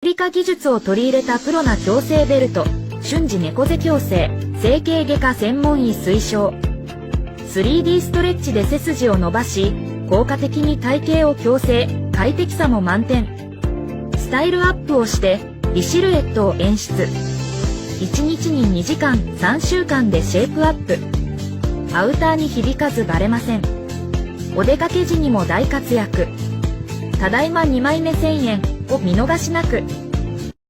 理科技術を取り入れたプロな矯正ベルト、瞬時猫背矯正、整形外科専門医推奨。3D ストレッチで背筋を伸ばし、効果的に体型を矯正、快適さも満点。スタイルアップをして、美シルエットを演出。1日に2時間、3週間でシェイプアップ。アウターに響かずバレません。お出かけ時にも大活躍。ただいま2枚目1000円を見逃しなく。